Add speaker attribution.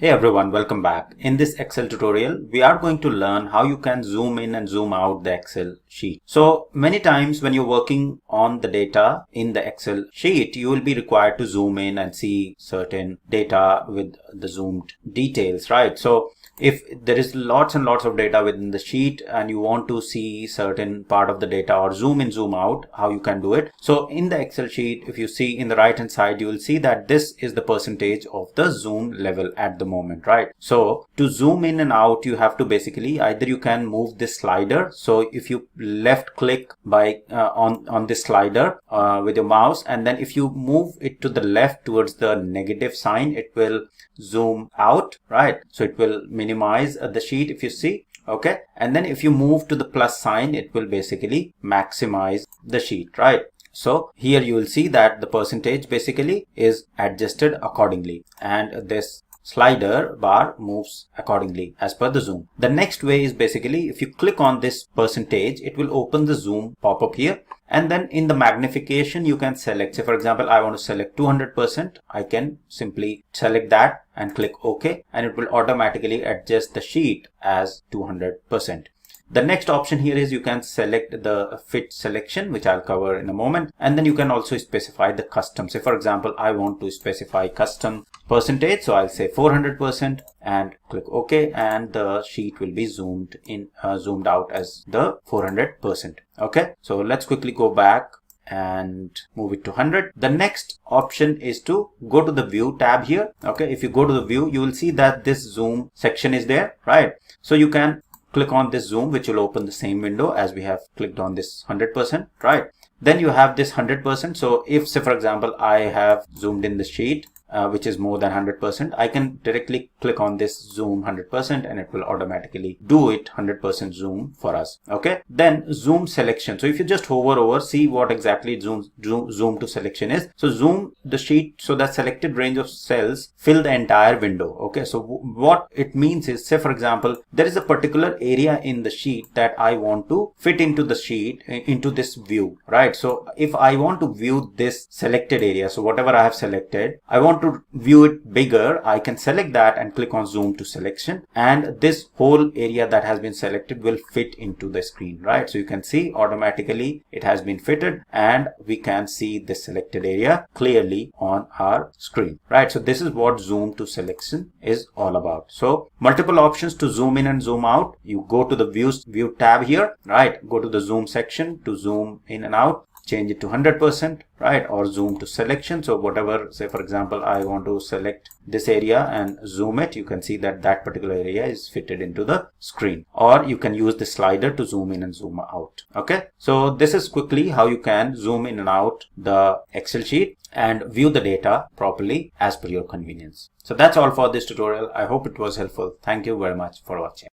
Speaker 1: Hey everyone, welcome back. In this Excel tutorial, we are going to learn how you can zoom in and zoom out the Excel sheet. So many times when you're working on the data in the Excel sheet, you will be required to zoom in and see certain data with the zoomed details, right? So if there is lots and lots of data within the sheet and you want to see certain part of the data or zoom in, zoom out, how you can do it. So in the Excel sheet, if you see in the right hand side, you will see that this is the percentage of the zoom level at the moment, right? So to zoom in and out, you have to basically either you can move this slider. So if you left click by on this slider with your mouse, and then if you move it to the left towards the negative sign, it will zoom out, right? So it will minimize the sheet if you see. Okay, and then if you move to the plus sign, it will basically maximize the sheet, right? So here you will see that the percentage basically is adjusted accordingly, and this slider bar moves accordingly as per the zoom. The next way is basically if you click on this percentage, it will open the zoom pop-up here, and then in the magnification you can select. Say for example, I want to select 200%. I can simply select that and click OK, and it will automatically adjust the sheet as 200%. The next option here is you can select the fit selection, which I'll cover in a moment, and then you can also specify the custom. Say for example, I want to specify custom percentage, so I'll say 400% and click OK, and the sheet will be zoomed in, zoomed out as the 400%. Okay, so let's quickly go back and move it to 100. The next option is to go to the view tab here. Okay, if you go to the view, you will see that this zoom section is there, right? So you can click on this zoom, which will open the same window as we have clicked on this 100%, right? Then you have this 100%. So if, say for example, I have zoomed in the sheet, which is more than 100%, I can directly click on this zoom 100% and it will automatically do it 100% zoom for us. Okay, then zoom selection. So if you just hover over, see what exactly zoom to selection is. So zoom the sheet so that selected range of cells fill the entire window. Okay, so what it means is, say for example, there is a particular area in the sheet that I want to fit into the sheet, into this view, right? So if I want to view this selected area, so whatever I have selected, I want to view it bigger, I can select that and click on zoom to selection, and this whole area that has been selected will fit into the screen, right? So you can see automatically it has been fitted and we can see the selected area clearly on our screen, right? So this is what zoom to selection is all about. So multiple options to zoom in and zoom out. You go to the view tab here, right? Go to the zoom section to zoom in and out, change it to 100%, right? Or zoom to selection. So whatever, say for example, I want to select this area and zoom it, you can see that that particular area is fitted into the screen. Or you can use the slider to zoom in and zoom out. Okay, so this is quickly how you can zoom in and out the Excel sheet and view the data properly as per your convenience. So that's all for this tutorial. I hope it was helpful. Thank you very much for watching.